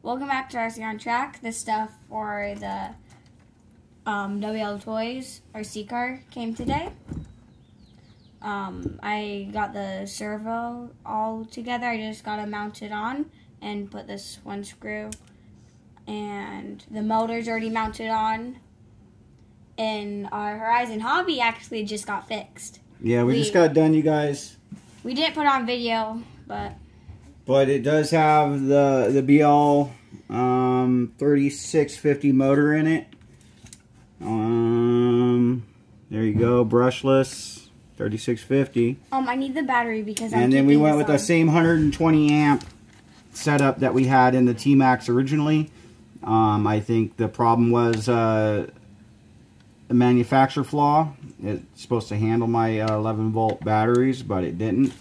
Welcome back to RC on Track. This stuff for the wltoys RC car came today. I got the servo all together. I just got it mounted on and put this one screw. And the motor's already mounted on. And our Horizon Hobby actually just got fixed. Yeah, we just got done, you guys. We didn't put on video, but it does have the BL 3650 motor in it. There you go, brushless 3650. I need the battery because and then we went with the same 120 amp setup that we had in the T-Max originally. I think the problem was a manufacturer flaw. It's supposed to handle my 11 volt batteries, but it didn't.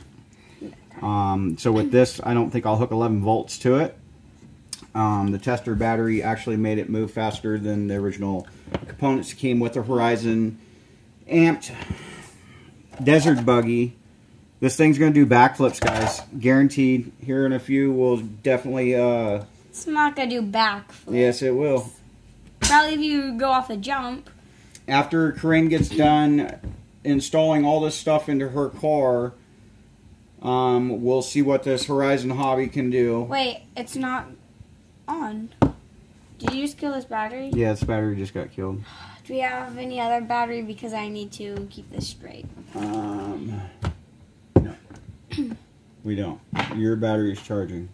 So with this, I don't think I'll hook 11 volts to it. The tester battery actually made it move faster than the original components that came with the Horizon amped desert buggy. This thing's going to do backflips, guys. Guaranteed. Here in a few, we'll definitely... It's not going to do backflips. Yes, it will. Probably if you go off a jump. After Corinne gets done installing all this stuff into her car, we'll see what this Horizon Hobby can do. Wait, it's not on. Did you just kill this battery? Yeah, this battery just got killed. Do we have any other battery? Because I need to keep this straight. No. We don't. Your battery is charging.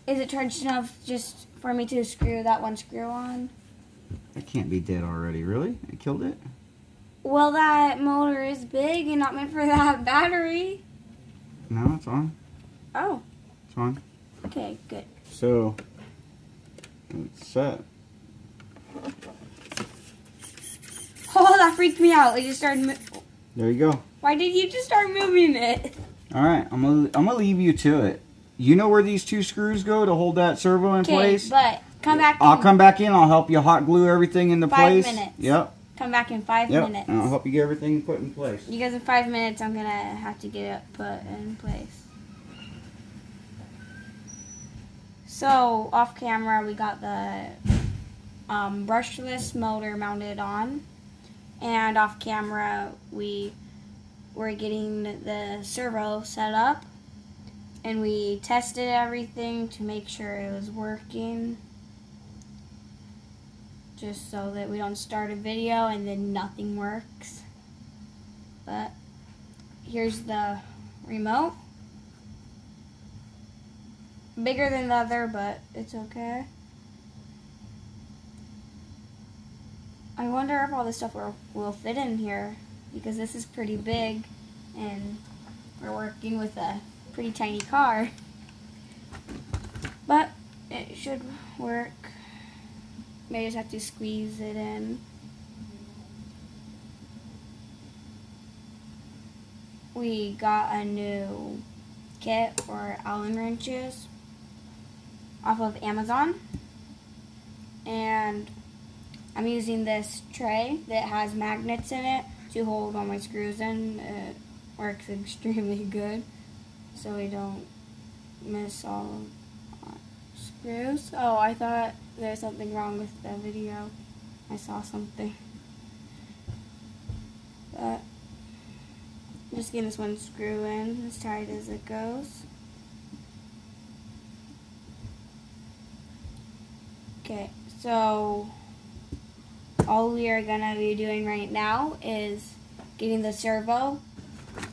Is it charged enough just for me to screw that one screw on? That can't be dead already, really? I killed it? Well, that motor is big and not meant for that battery. No, it's on. Oh. It's on. Okay, good. So, it's set. Oh, that freaked me out. It just started There you go. Why did you just start moving it? Alright, I'm gonna leave you to it. You know where these two screws go to hold that servo in place? But come back. I'll come back in. I'll help you hot glue everything into place. 5 minutes. Yep. Come back in 5 minutes. And I'll help you get everything put in place. You guys, in 5 minutes, I'm gonna have to get it put in place. So off camera, we got the brushless motor mounted on, and off camera, we were getting the servo set up. And we tested everything to make sure it was working. Just so that we don't start a video and then nothing works. But here's the remote. Bigger than the other, but it's okay. I wonder if all this stuff will fit in here. Because this is pretty big. And we're working with a pretty tiny car, but it should work. May just have to squeeze it in. We got a new kit for Allen wrenches off of Amazon, and I'm using this tray that has magnets in it to hold all my screws in. It works extremely good. So we don't miss all screws. Oh, I thought there was something wrong with the video. I saw something. But I'm just getting this one screw in as tight as it goes. Okay, so all we are gonna be doing right now is getting the servo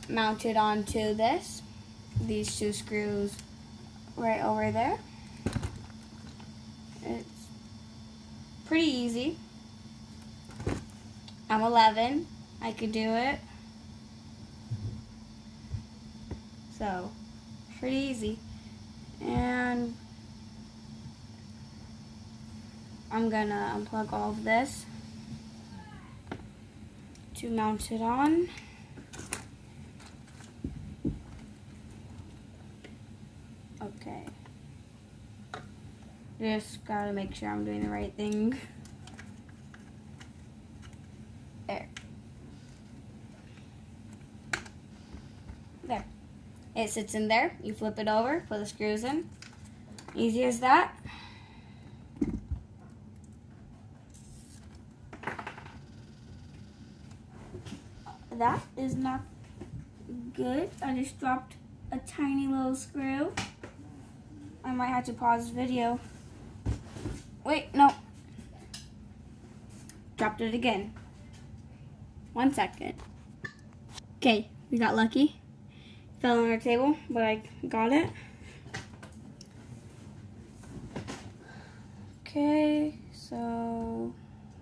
mounted onto these two screws right over there. It's pretty easy. I'm 11. I could do it. So, pretty easy. And I'm gonna unplug all of this to mount it on. Okay. Just gotta make sure I'm doing the right thing. There. There. It sits in there. You flip it over, put the screws in. Easy as that. that is not good. I just dropped a tiny little screw. I might have to pause the video. Wait, no. Dropped it again. 1 second. Okay, we got lucky. Fell on our table, but I got it. Okay, so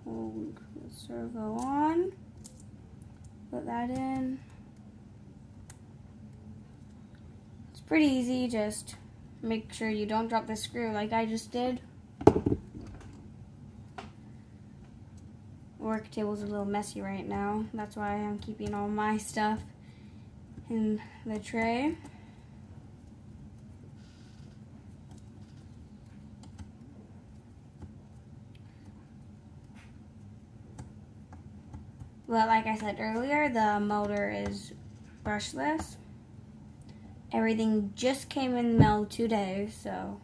hold the servo on. Put that in. It's pretty easy, just make sure you don't drop the screw like I just did. Work table's a little messy right now. That's why I'm keeping all my stuff in the tray. But like I said earlier, the motor is brushless. Everything just came in the mail today, so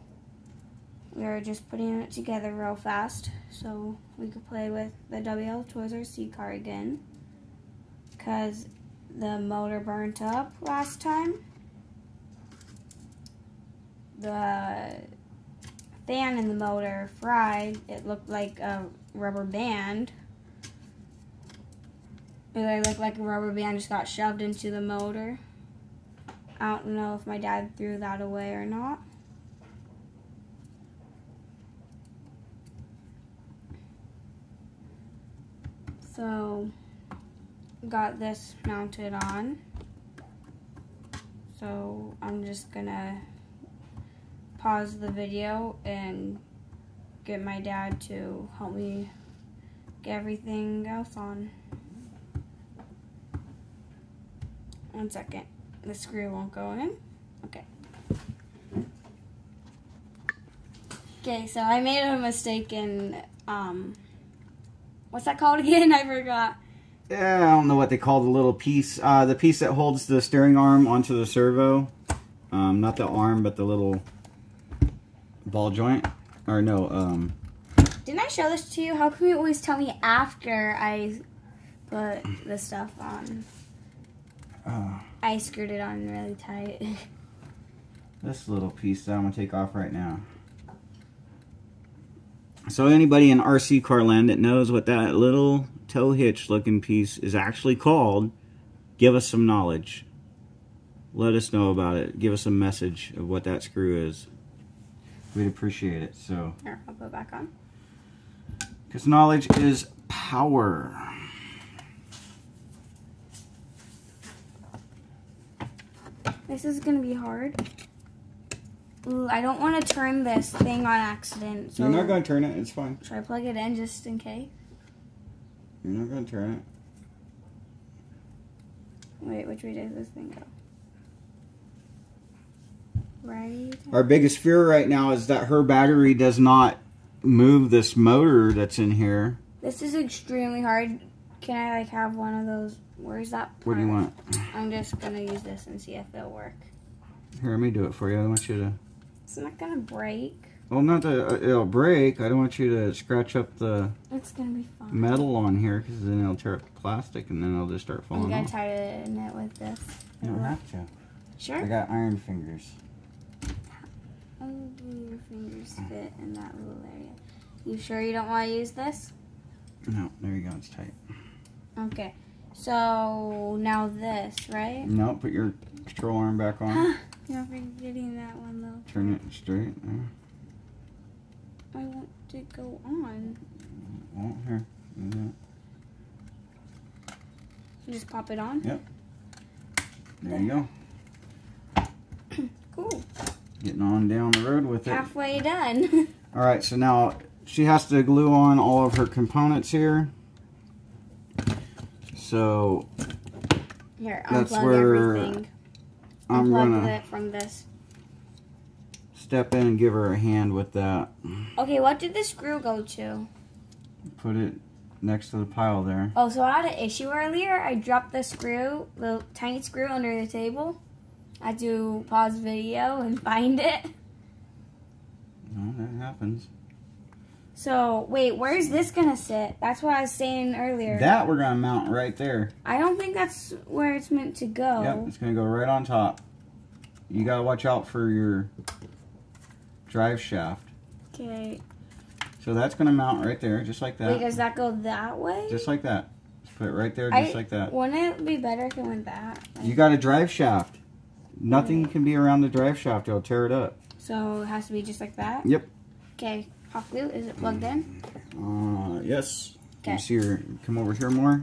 we're just putting it together real fast so we could play with the wltoys RC car again, because the motor burnt up last time. The fan in the motor fried. It looked like a rubber band. It looked like a rubber band just got shoved into the motor. I don't know if my dad threw that away or not. So, got this mounted on. So, I'm just gonna pause the video and get my dad to help me get everything else on. 1 second. The screw won't go in. Okay. Okay, so I made a mistake in, what's that called again? I forgot. Yeah, I don't know what they call the little piece. The piece that holds the steering arm onto the servo. Not the arm, but the little ball joint. Or no, Didn't I show this to you? How come you always tell me after I put the stuff on? I screwed it on really tight. This little piece that I'm going to take off right now. So anybody in RC car land that knows what that little tow hitch looking piece is actually called, give us some knowledge. Let us know about it. Give us a message of what that screw is. We'd appreciate it. So Here, I'll put it back on. Because knowledge is power. This is going to be hard. Ooh, I don't want to turn this thing on accident. So You're not going to turn it. It's fine. should I plug it in just in case? You're not going to turn it. Wait, which way does this thing go? Right? Our biggest fear right now is that her battery does not move this motor that's in here. This is extremely hard. Can I like have one of those? Where's that part? What do you want? I'm just going to use this and see if it'll work. Here, let me do it for you. I want you to... It's not going to break. Well, not that it'll break. I don't want you to scratch up the It's going to be fine. metal on here, because then it'll tear up the plastic and then it'll just start I'm falling going off. to tighten it with this. You don't have to. Sure? I got iron fingers. Oh, your fingers fit in that little area. You sure you don't want to use this? No, there you go. It's tight. Okay. So, now this, right? No, put your control arm back on. You're forgetting that one, though. Turn it straight. I want to go on. Well, here. Do Just pop it on? that. Yep. There you go. Cool. Getting on down the road with it. Halfway done. Alright, so now she has to glue on all of her components here. So Here, that's unplug where everything. I'm Unplug gonna it from this. step in and give her a hand with that. Okay, what did the screw go to? Put it next to the pile there. Oh, so I had an issue earlier. I dropped the screw, the tiny screw under the table. I had to pause video and find it. No, that happens. So, wait, where's this gonna sit? That's what I was saying earlier. That we're gonna mount right there. I don't think that's where it's meant to go. Yep, it's gonna go right on top. You gotta watch out for your drive shaft. Okay. So that's gonna mount right there, just like that. Wait, does that go that way? Just like that. Just put it right there, just like that. Wouldn't it be better if it went that? You got a drive shaft. Nothing can be around the drive shaft. It'll tear it up. So it has to be just like that? Yep. Okay. Hot glue, is it plugged in? Yes. Okay. You see your, come over here more.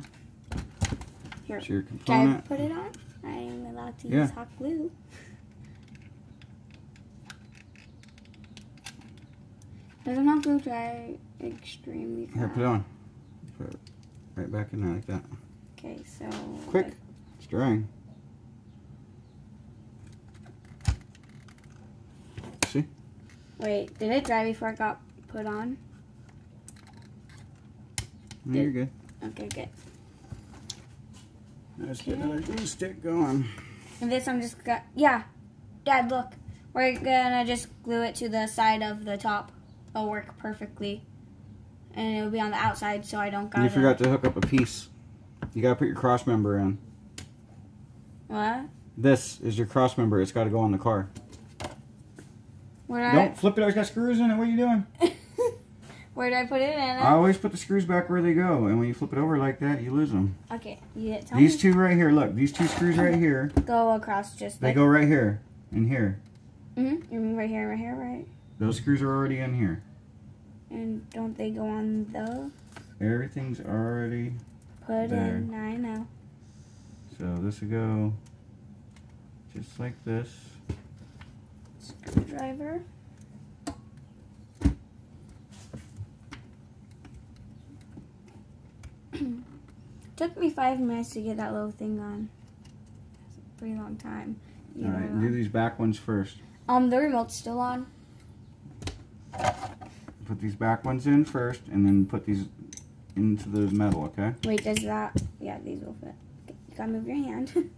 Here. See your Can component. I put it on? I am allowed to Yeah. use hot glue. Doesn't hot glue dry extremely fast? Here, put it on. Put it right back in there like that. Okay, so... Quick. It's drying. See? Wait, did it dry before it got put on? No, you're good. Okay, good. Let's get another glue stick going. And this one just got... Yeah. Dad, look. We're gonna just glue it to the side of the top. It'll work perfectly. And it'll be on the outside so I don't gotta... You forgot to hook up a piece. You gotta put your cross member in. What? This is your cross member. It's gotta go on the car. Where Don't flip it. It's got screws in it. What are you doing? Where did I put it in? I always put the screws back where they go. And when you flip it over like that, you lose them. Okay, you tell These me. two right here. Look, these two screws right here. Go across just They like... go right here and here. Mm-hmm. You mean right here, right? Those screws are already in here. And don't they go on those? Everything's already Put there. in, I know. So this will go just like this. Screwdriver. Took me 5 minutes to get that little thing on. It's a pretty long time. You Alright, know. do these back ones first. The remote's still on. Put these back ones in first, and then put these into the metal, okay? Wait, does that... Yeah, these will fit. Okay, you gotta move your hand.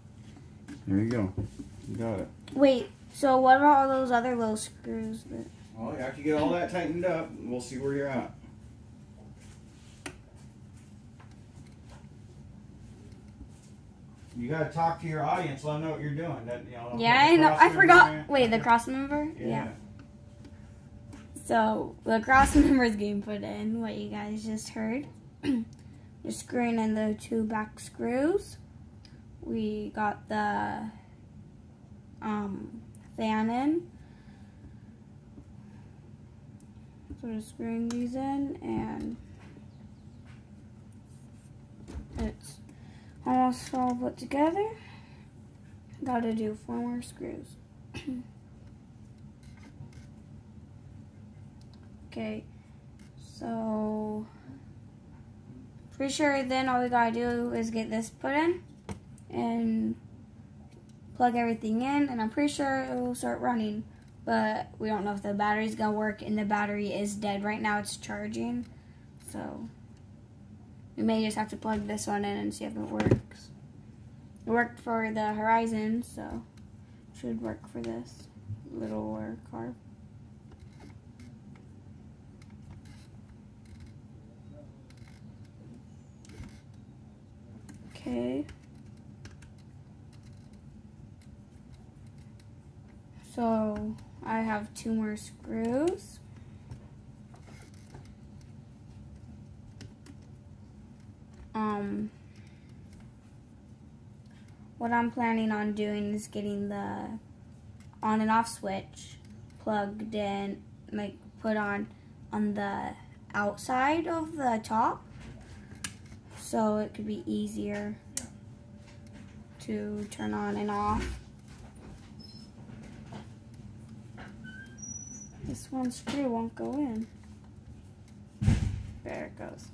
There you go. You got it. Wait, so what about all those other little screws? Well, after you get all that tightened up, we'll see where you're at. You gotta talk to your audience, let them know what you're doing. That, you know, Yeah, I know. I forgot. Wait, the cross member? Yeah. So, the cross member is getting put in, what you guys just heard. Just screwing in the 2 back screws. We got the fan in. So just screwing these in, and it's almost all put together. Gotta do 4 more screws. Okay, so pretty sure then all we gotta do is get this put in and plug everything in, and I'm pretty sure it will start running, but we don't know if the battery's gonna work, and the battery is dead right now. It's charging, so we may just have to plug this one in and see if it works. It worked for the Horizon, so it should work for this little car. Okay. So I have 2 more screws. What I'm planning on doing is getting the on and off switch plugged in, like put on the outside of the top, so it could be easier to turn on and off. This one screw won't go in. There it goes.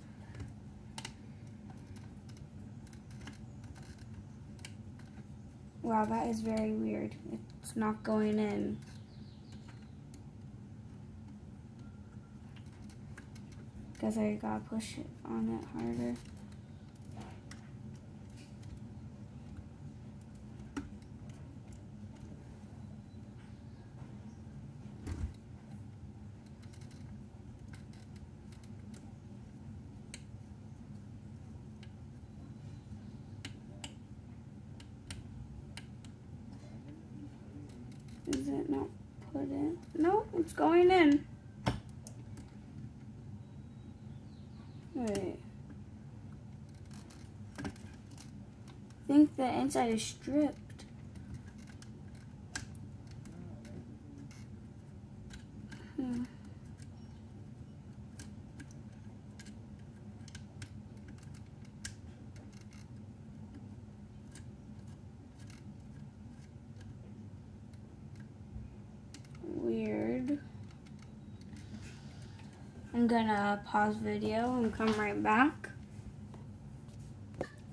Wow, that is very weird. It's not going in. Guess I gotta push it on it harder. No, put it. No, it's going in. Wait. I think the inside is stripped. Weird. I'm gonna pause video and come right back.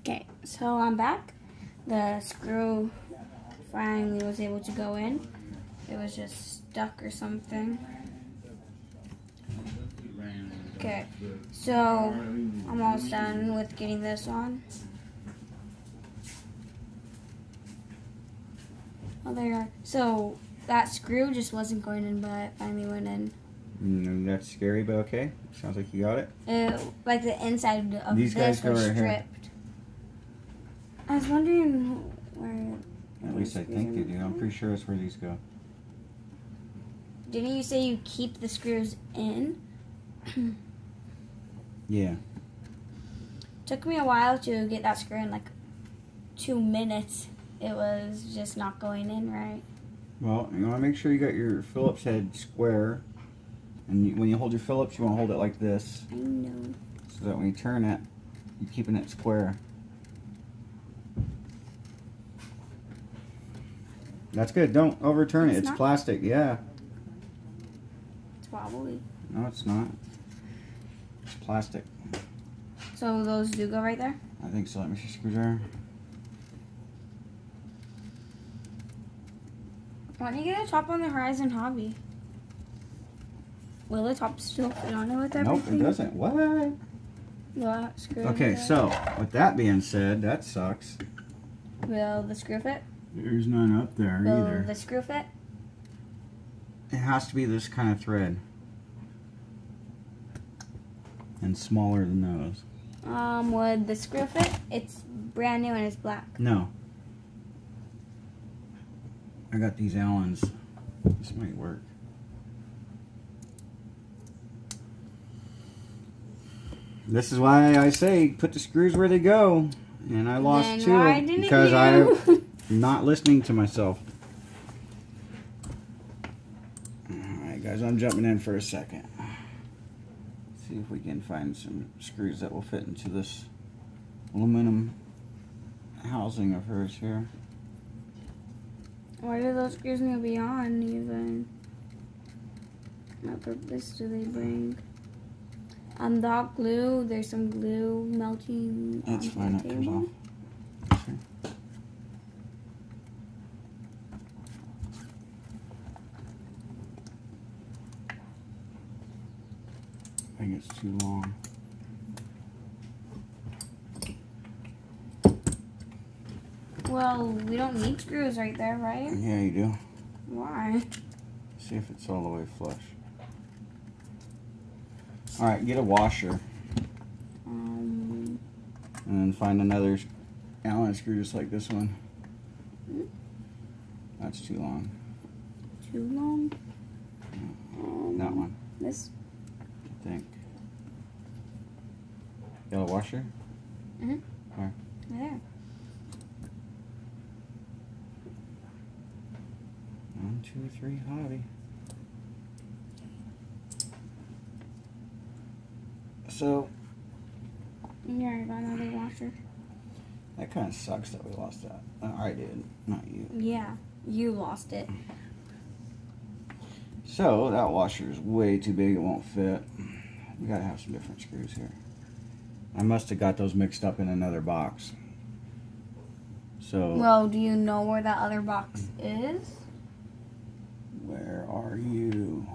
Okay, so I'm back. The screw finally was able to go in. It was just stuck or something. Okay, so I'm almost done with getting this on. Oh, there you are. So that screw just wasn't going in, but it finally went in. That's scary, but okay. Sounds like you got it. Like the inside of These this guys go was right here. stripped. I was wondering where. At least I think you do. I'm pretty sure that's where these go. Didn't you say you keep the screws in? Yeah. Took me a while to get that screw in, like 2 minutes. It was just not going in right. Well, you want to make sure you got your Phillips head square. And when you hold your Phillips, you want to hold it like this. I know. So that when you turn it, you're keeping it square. That's good. Don't overturn it. It's plastic. Yeah. It's wobbly. No, it's not. It's plastic. So those do go right there? I think so. Let me see screwdriver. Why don't you get a top on the Horizon Hobby? Will the top still fit on it with everything? Nope, it doesn't. What? Yeah, screw Okay, so with that being said, that sucks. Will the screw fit? There's none up there Will either. the screw fit? It has to be this kind of thread. And smaller than those. Would the screw fit? It's brand new and it's black. No. I got these Allens. This might work. This is why I say put the screws where they go. And I lost two because I'm not listening to myself. Alright guys, I'm jumping in for a second. See if we can find some screws that will fit into this aluminum housing of hers here. Why do those screws need to be on even? What purpose do they bring? The hot glue, there's some glue melting. That's fine, that comes off. Okay. I think it's too long. Well, we don't need screws right there, right? Yeah, you do. Why? See if it's all the way flush. Alright, get a washer. And then find another Allen screw just like this one. That's too long. Too long? That one. This? I think. Got a washer? Mm-hmm. Where? There. 1, 2, 3, hobby. So, Yeah, I got another washer. that kind of sucks that we lost that. I did, not you. Yeah, you lost it. So, that washer is way too big, it won't fit. We gotta have some different screws here. I must have got those mixed up in another box. So, Well, do you know where that other box is? where are you?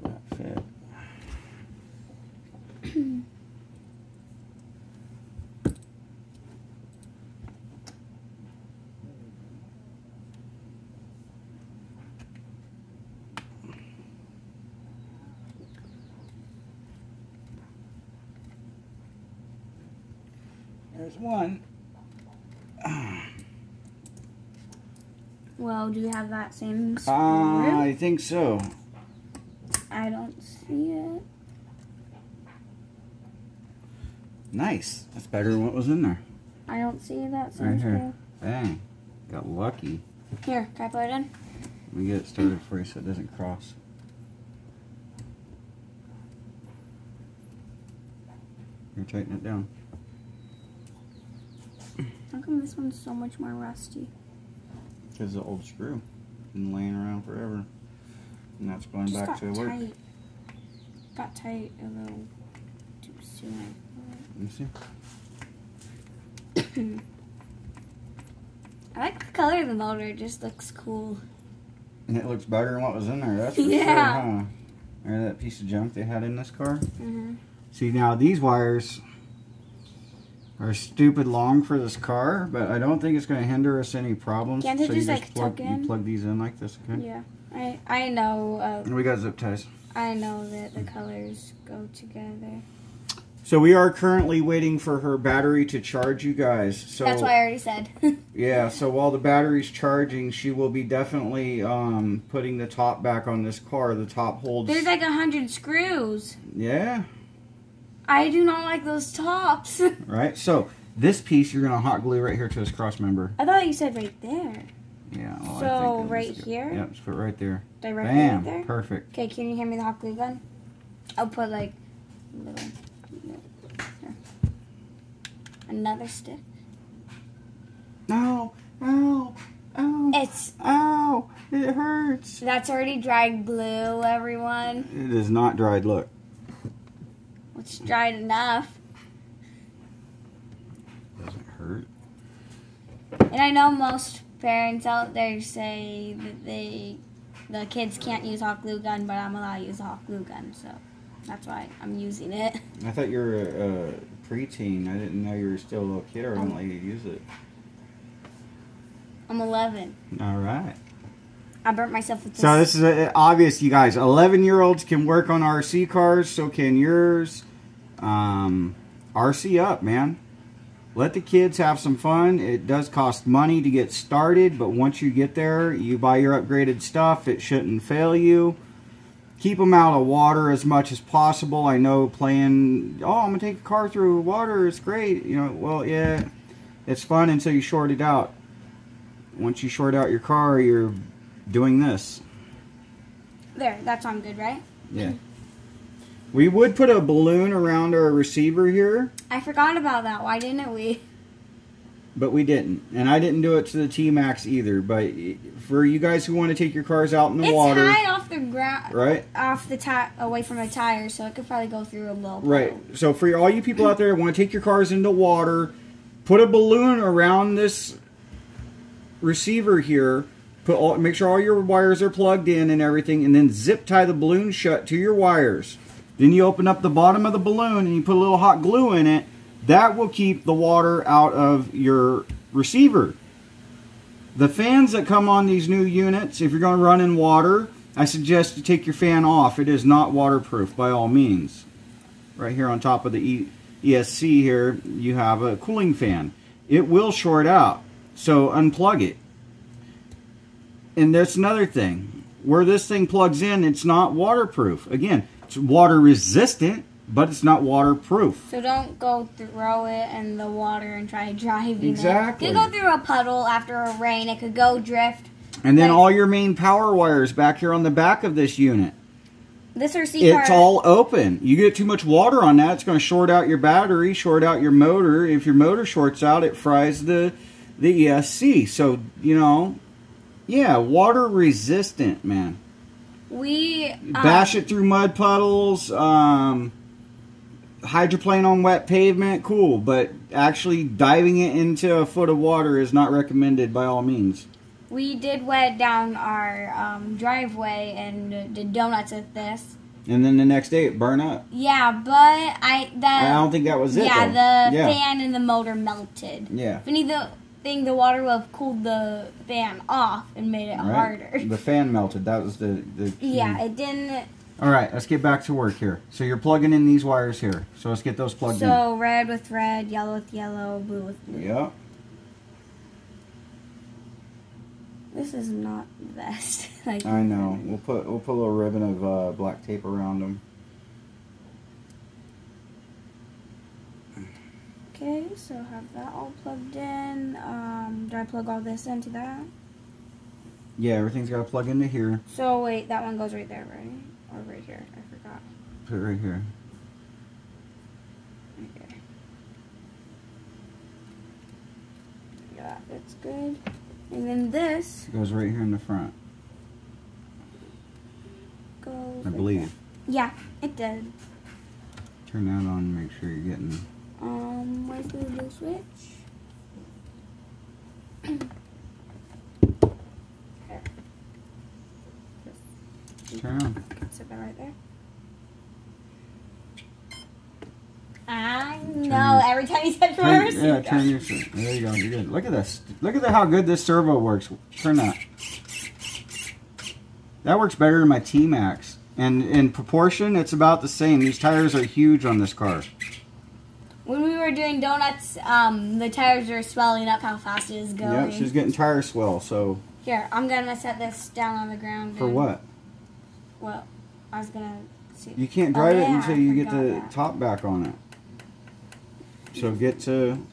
Will that fit? There's one. Well, do you have that same screw? I think so. I don't see it. Nice. That's better than what was in there. I don't see that same Right screw. here. Dang. Got lucky. Here, can I put it in? Let me get it started for you so it doesn't cross. You're tightening it down. How come this one's so much more rusty? Because the old screw. Been laying around forever. And that's going Just back to got work. tight. Got tight a little too soon. Let me see. I like the color of the motor. It just looks cool. And it looks better than what was in there. That's for Yeah. sure, huh? Or that piece of junk they had in this car. Mm-hmm. See, now these wires are stupid long for this car, but I don't think it's going to hinder us any problems. Can't they so just, you like, plug, tuck in? You plug these in like this, okay? Yeah. I know. And we got zip ties. I know that the colors go together. So we are currently waiting for her battery to charge, you guys. So That's what I already said. yeah, so while the battery's charging, she will be definitely putting the top back on this car. The top holds... There's like 100 screws. Yeah. I do not like those tops. Right, so this piece you're going to hot glue right here to this cross member. I thought you said right there. Yeah. Well, So, I think it right was good. here? Yep, just put it right there. Directly Bam, right there? perfect. Okay, can you hand me the hot glue gun? I'll put like a little... Here. Another stick. No, ow, ow, It's... ow, it hurts. That's already dried glue, everyone. It is not dried, look. It's dried enough. Doesn't hurt. And I know most parents out there say that the kids can't use hot glue gun, but I'm allowed to use a hot glue gun, so that's why I'm using it. I thought you were a preteen. I didn't know you were still a little kid, or I didn't let you use it. I'm 11. All right. I burnt myself with this. So this is obvious, you guys. 11-year-olds can work on RC cars, so can yours. RC up, man. Let the kids have some fun. It does cost money to get started, but once you get there, you buy your upgraded stuff. It shouldn't fail you. Keep them out of water as much as possible. I know playing, oh, I'm going to take a car through water. It's great. You know, well, yeah, it's fun until you short it out. Once you short out your car, you're doing this. There, that's on good, right? Yeah. We would put a balloon around our receiver here, I forgot about that. Why didn't we? but we didn't. And I didn't do it to the T-Max either. But for you guys who want to take your cars out in the water. It's high off the ground. Right? Off the away from the tire, so it could probably go through a little puddle. Right. So for all you people out there who want to take your cars into water, put a balloon around this receiver here. Make sure all your wires are plugged in and everything. And then zip tie the balloon shut to your wires. Then you open up the bottom of the balloon and you put a little hot glue in it. That will keep the water out of your receiver. The fans that come on these new units, if you're going to run in water, I suggest you take your fan off. It is not waterproof by all means. Right here on top of the ESC here, you have a cooling fan. It will short out, so unplug it. And that's another thing. Where this thing plugs in, it's not waterproof. Again, it's water resistant, but it's not waterproof. So don't go throw it in the water and try driving Exactly. it. It could go through a puddle after a rain. It could go drift. And then Like- all your main power wires back here on the back of this unit. This RC car. It's all open. You get too much water on that, it's going to short out your battery, short out your motor. If your motor shorts out, it fries the ESC. So, you know, yeah, water resistant, man. We Bash it through mud puddles, hydroplane on wet pavement, cool. But actually diving it into a foot of water is not recommended by all means. We did wet down our driveway and did donuts with this. And then the next day it burned up. Yeah, but I don't think that was it. Yeah, though. the fan and the motor melted. Yeah. If anything, the water will have cooled the fan off and made it harder. The fan melted. That was the key. Yeah, it didn't All right, let's get back to work here. So you're plugging in these wires here. So let's get those plugged in. So red with red, yellow with yellow, blue with blue. Yep. This is not the best. Like, I know. We'll put a little ribbon of black tape around them. Okay, so have that all plugged in. Do I plug all this into that? Yeah, everything's got to plug into here. So wait, that one goes right there, right? Or right here? I forgot. Put it right here. Okay. Yeah, that's good. And then this Goes right here in the front, goes. I right believe. there. Yeah, it did. Turn that on and make sure you're getting... Where's the blue switch? There. Just turn on. Set that right there. I know. Every time you said first. Yeah, turn your... There you go. You're good. Look at this. Look at how good this servo works. Turn that. That works better than my T-Max. And in proportion, it's about the same. These tires are huge on this car. When we were doing donuts, the tires were swelling up how fast it is going. Yeah, she's getting tire swell, so... Here, I'm going to set this down on the ground. For what? Well, I was going to see. You can't drive it until you get the that. top back on it. So get to...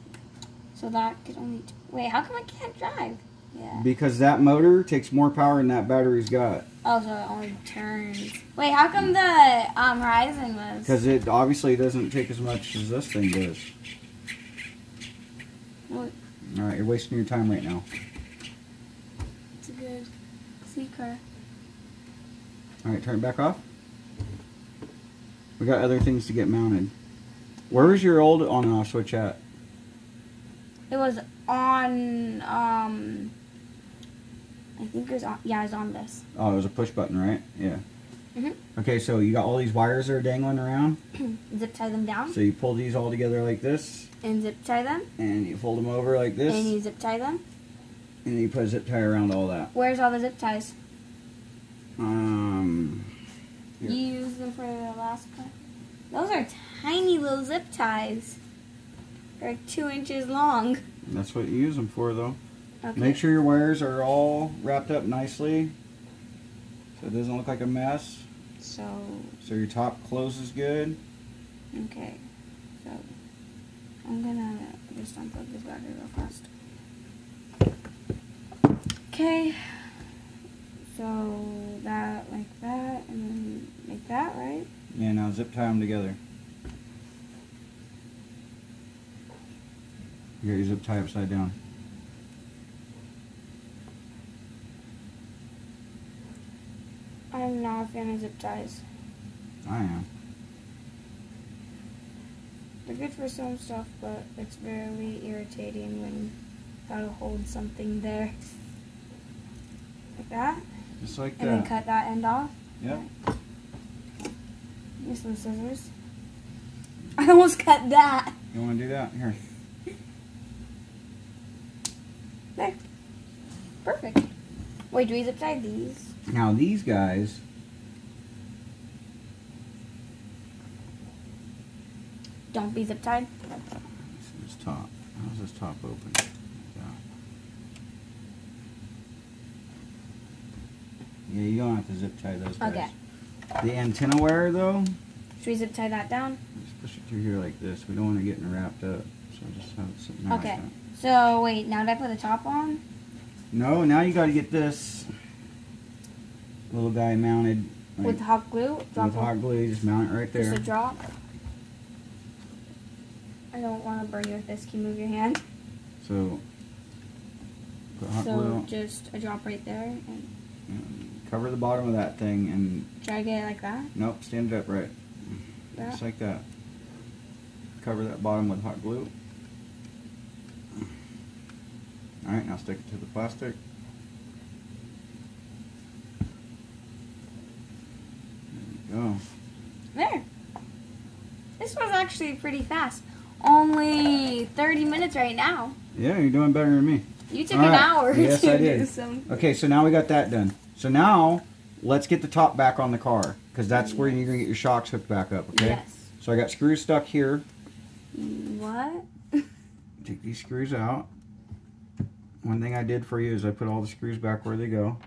So that could only... Wait, how come I can't drive? Yeah. Because that motor takes more power than that battery's got. Oh, so it only turns. Wait, how come the Horizon was... Because it obviously doesn't take as much as this thing does. What? Alright, you're wasting your time right now. It's a good C car. Alright, turn it back off. We got other things to get mounted. Where was your old on and off switch at? It was on, I think it was on, yeah, it was on this. Oh, it was a push button, right? Yeah. Mhm. Okay, so you got all these wires that are dangling around. Zip tie them down. So you pull these all together like this. And zip tie them. And you fold them over like this. And you zip tie them. And then you put a zip tie around all that. Where's all the zip ties? Here. You use them for the last part. Those are tiny little zip ties. They're like 2 inches long. That's what you use them for, though. Okay. Make sure your wires are all wrapped up nicely, so it doesn't look like a mess. So your top closes good. okay. So I'm gonna just unplug this battery real fast. Okay. So that like that, and then like that, right? Yeah. Now zip tie them together. You got your zip tie upside down. I'm not a fan of zip ties. I am. They're good for some stuff, but it's very irritating when you gotta hold something there. Like that. Just like And that. then cut that end off. Yep. Use some scissors. I almost cut that. You want to do that? Here. There. Perfect. Wait, do we zip tie these? Now these guys. Don't be zip tied. This top. How's this top open? Yeah, you don't have to zip tie those guys. Okay. The antenna wire, though, Should we zip tie that down? just push it through here like this. We don't want to get it wrapped up, so just have it sitting there Okay. like that. So wait, now that I put the top on? No, now you got to get this little guy mounted like, With hot glue? with hot glue. Just mount it right there. Just a drop? I don't want to burn you with this. Can you move your hand? So put hot So glue. just a drop right there. And Cover the bottom of that thing and try to get it like that? nope, stand it up right. That? Just like that. Cover that bottom with hot glue. Alright, now stick it to the plastic. There you go. There. This was actually pretty fast. Only 30 minutes right now. Yeah, you're doing better than me. You took All an right. hour Yes, to I do did. some. Okay, so now we got that done. So now let's get the top back on the car, because that's where you're going to get your shocks hooked back up, okay? Yes. So I got screws stuck here. What? Take these screws out. One thing I did for you is I put all the screws back where they go.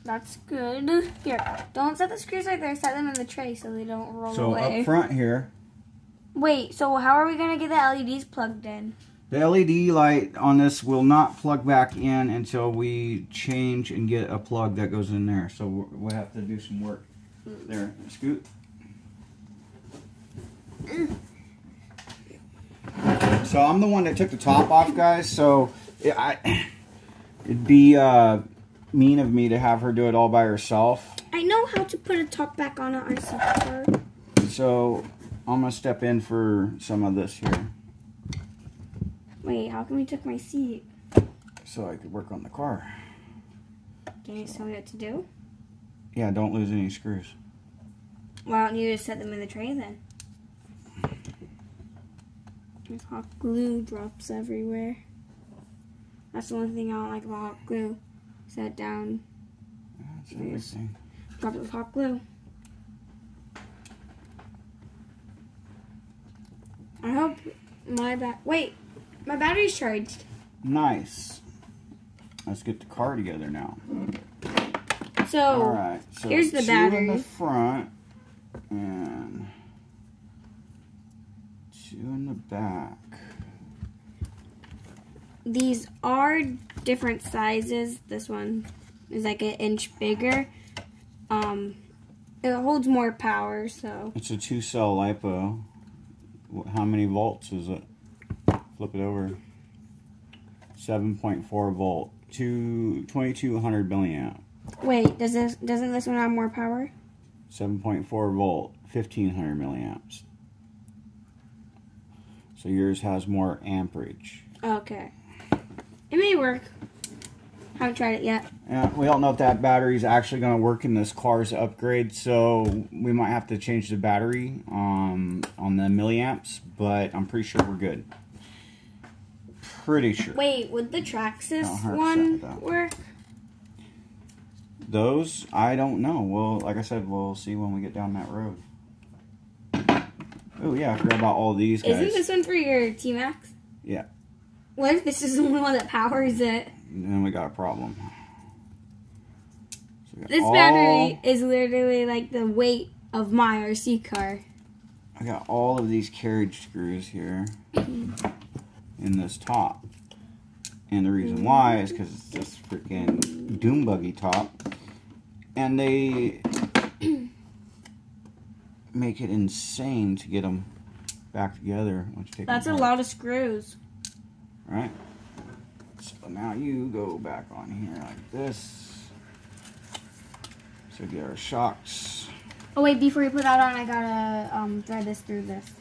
That's good. Here, don't set the screws right there. Set them in the tray so they don't roll So away. up front here. Wait, so how are we going to get the LEDs plugged in? The LED light on this will not plug back in until we change and get a plug that goes in there. So we'll have to do some work. There, scoot. So I'm the one that took the top off, guys. So it'd be mean of me to have her do it all by herself. I know how to put a top back on an RC car. So I'm gonna step in for some of this here. Wait, how come you took my seat? So I could work on the car. Can you tell me what to do? Yeah, don't lose any screws. Why don't you just set them in the tray then? There's hot glue drops everywhere. That's the one thing I don't like about hot glue. Set down. That's everything. Drop it with hot glue. I hope my my battery's charged. Nice. Let's get the car together now. So, all right. So here's the two battery. in the front and two in the back. These are different sizes. This one is like an inch bigger. It holds more power, so. It's a 2-cell LiPo. How many volts is it? Flip it over. 7.4 volt. 2200 milliamp. Wait, doesn't this one have more power? 7.4 volt. 1500 milliamps. So yours has more amperage. Okay. It may work. Haven't tried it yet. Yeah, we don't know if that battery is actually going to work in this car's upgrade, so we might have to change the battery on the milliamps, but I'm pretty sure we're good. Pretty sure. Wait, would the Traxxas one work? Those, I don't know. Well, like I said, we'll see when we get down that road. Oh yeah, I forgot about all these guys. Isn't this one for your T-Max? Yeah. What if this is the only one that powers it? And then we got a problem. So This battery is literally like the weight of my RC car. I got all of these carriage screws here in this top. And the reason why is because it's this freaking doom buggy top. And they make it insane to get them back together. That's a lot of screws. Right? So now you go back on here like this. So get our shocks. Oh wait, before you put that on, I gotta thread this through this.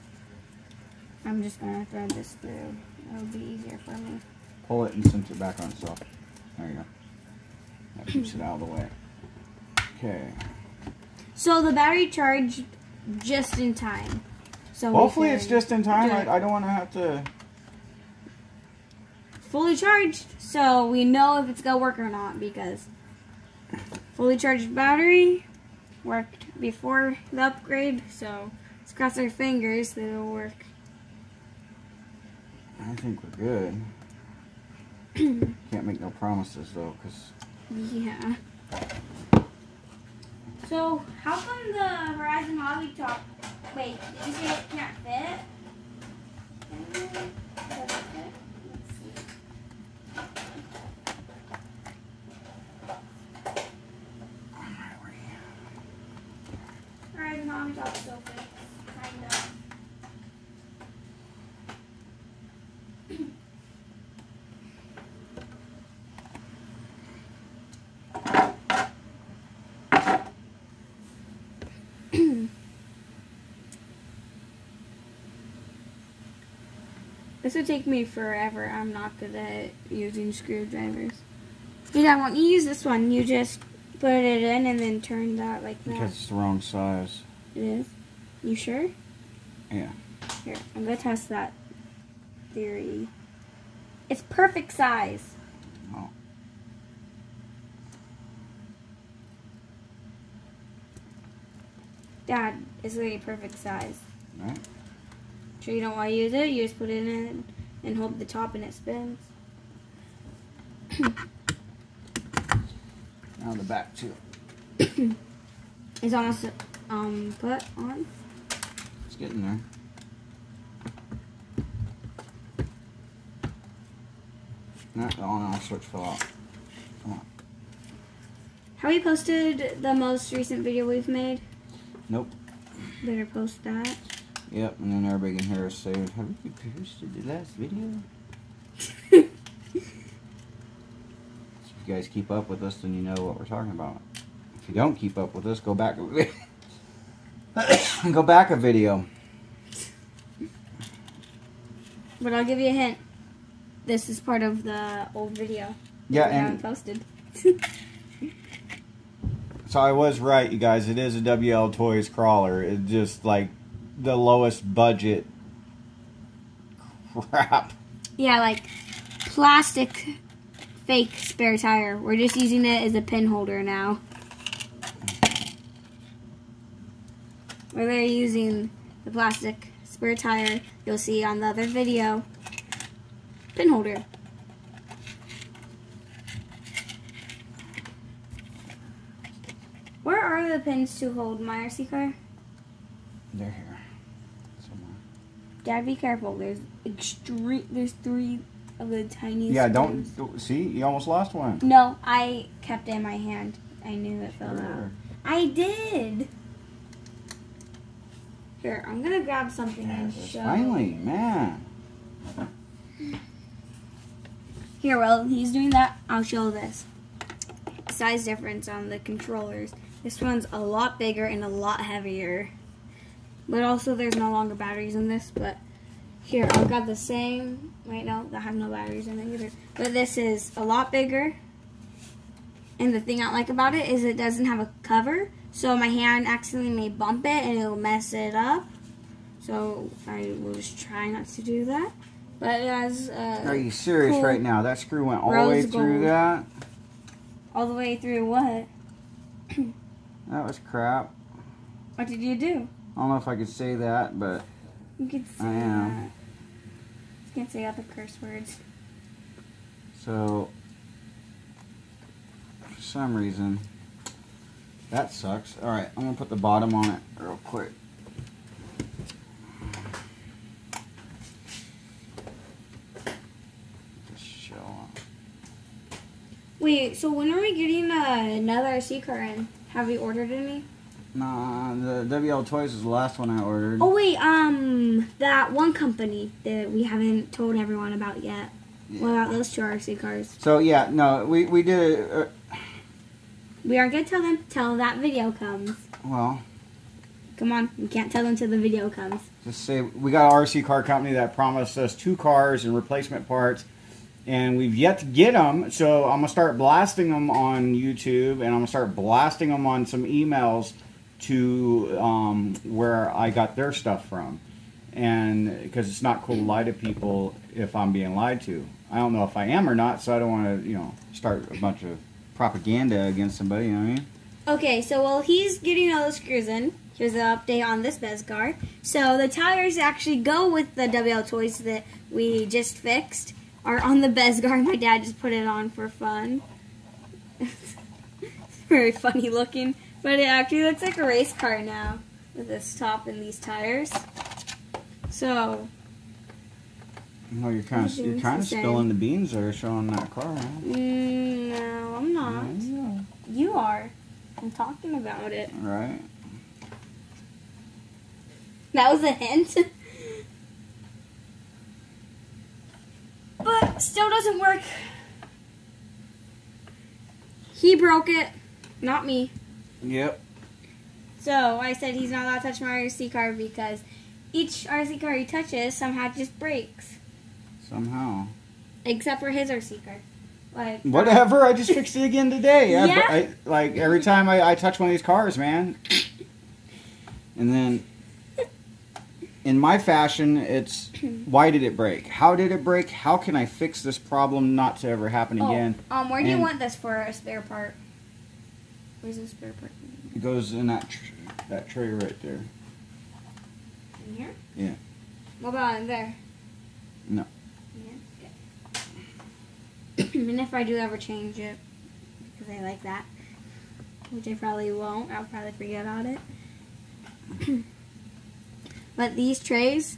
I'm just gonna thread this through. It'll be easier for me. Pull it and cinch it back on itself. There you go. That keeps it out of the way. Okay. So the battery charged just in time. So hopefully it's just in time. do it. I don't want to have to... Fully charged, so we know if it's gonna work or not, because fully charged battery worked before the upgrade, so let's cross our fingers that it'll work. I think we're good. Can't make no promises though, because... Yeah. So, how come the Horizon Hobby top... Wait, did you say it can't fit? Does it fit? Let's see. Horizon Hobby top still fits, kind of. This would take me forever. I'm not good at using screwdrivers. Yeah, when you use this one, you just put it in and then turn that like that. Because it's the wrong size. It is? You sure? Yeah. Here, I'm going to test that theory. It's perfect size. Oh. Dad, it's like a perfect size. Right. Sure you don't want to use it? You just put it in and hold the top and it spins. Now the back too. It's almost put on. It's getting there. No, the on and off switch fell out. Come on. Have we posted the most recent video we've made? Nope. Better post that. Yep, and then everybody can hear us say, "Have you posted the last video?" If you guys keep up with us, then you know what we're talking about. If you don't keep up with us, go back go back a video. But I'll give you a hint. This is part of the old video. Yeah, we haven't posted. So I was right, you guys. It is a wltoys crawler. It's just like the lowest budget crap. Yeah, like plastic fake spare tire. We're just using it as a pin holder now. Where they're using the plastic spare tire, you'll see on the other video, pin holder. Where are the pins to hold my RC car? They're here somewhere. Dad, be careful. There's three of the tiniest. Yeah, screws. don't see. You almost lost one. No, I kept it in my hand. I knew it fell out. Sure. I did. Here, I'm gonna grab something and Yes, show. finally, man. Here, while he's doing that, I'll show this. Size difference on the controllers. This one's a lot bigger and a lot heavier. But also there's no longer batteries in this, but here, I've got the same. Wait, no, that have no batteries in it either. But this is a lot bigger. And the thing I like about it is it doesn't have a cover. So my hand accidentally may bump it and it'll mess it up. So I will just try not to do that. But it has Are you serious cool right now? That screw went all the way rose through gold. that? all the way through what? That was crap. What did you do? I don't know if I could say that, but You could say I am. that. You can't say other curse words. So, for some reason, that sucks. Alright, I'm going to put the bottom on it real quick. Just show off. Wait, so when are we getting another RC car in? Have we ordered any? Nah, the wltoys is the last one I ordered. Oh wait, that one company that we haven't told everyone about yet. Yeah. What about those two RC cars? So yeah, no, we did it. We aren't gonna tell them till that video comes. Well, Come on, we can't tell them till the video comes. just say we got an RC car company that promised us 2 cars and replacement parts, and we've yet to get them. So I'm gonna start blasting them on YouTube, and I'm gonna start blasting them on some emails to where I got their stuff from, and because it's not cool to lie to people if I'm being lied to. I don't know if I am or not, so I don't want to, start a bunch of propaganda against somebody. You know what I mean? Okay, so while he's getting all the screws in, here's an update on this Bez car. So the tires actually go with the wltoys that we just fixed are on the Bez car. My dad just put it on for fun. It's very funny looking, but it actually looks like a race car now with this top and these tires. So No, you're kind Everything's of the same. spilling the beans there, showing that car. Huh? no, I'm not. Yeah, You are. I'm talking about it. right. That was a hint. But still doesn't work. He broke it, not me. Yep. So I said he's not allowed to touch my RC car because each RC car he touches somehow just breaks. Somehow. Except for his RC car. Like Whatever, I just fixed it again today. Yeah? Like, every time I touch one of these cars, man. And then, in my fashion, it's, why did it break? How did it break? How can I fix this problem not to ever happen again? Where do you And- want this for a spare part? Where's the spare part? It goes in that tray right there. In here? Yeah. What about in there? No. Yeah. And if I do ever change it, because I like that, which I probably won't, I'll probably forget about it. But these trays,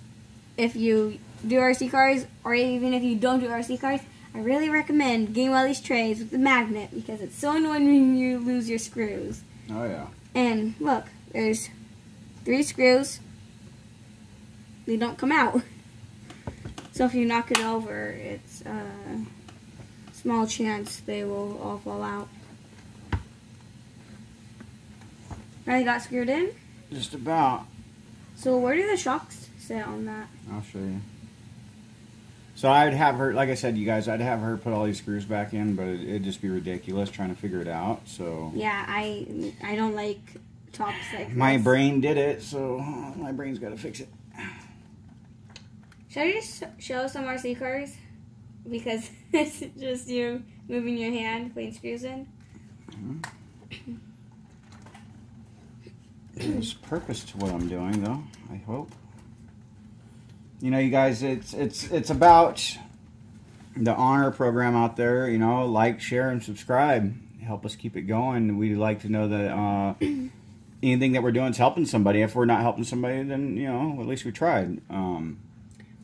if you do RC cars, or even if you don't do RC cars, I really recommend getting one of these trays with the magnet, because it's so annoying when you lose your screws. Oh yeah. And look, there's 3 screws. They don't come out. So if you knock it over, it's a small chance they will all fall out. Already got screwed in? Just about. So where do the shocks sit on that? I'll show you. So I'd have her, like I said, you guys, I'd have her put all these screws back in, but it'd just be ridiculous trying to figure it out. So yeah, I don't like tops like this. My brain did it, so my brain's got to fix it. Should I just show some RC cars? Because it's just you moving your hand, putting screws in. There's purpose to what I'm doing, though, I hope. You know, you guys, it's about the honor program out there. You know, like, share, and subscribe. Help us keep it going. We'd like to know that anything that we're doing is helping somebody. If we're not helping somebody, then, you know, at least we tried.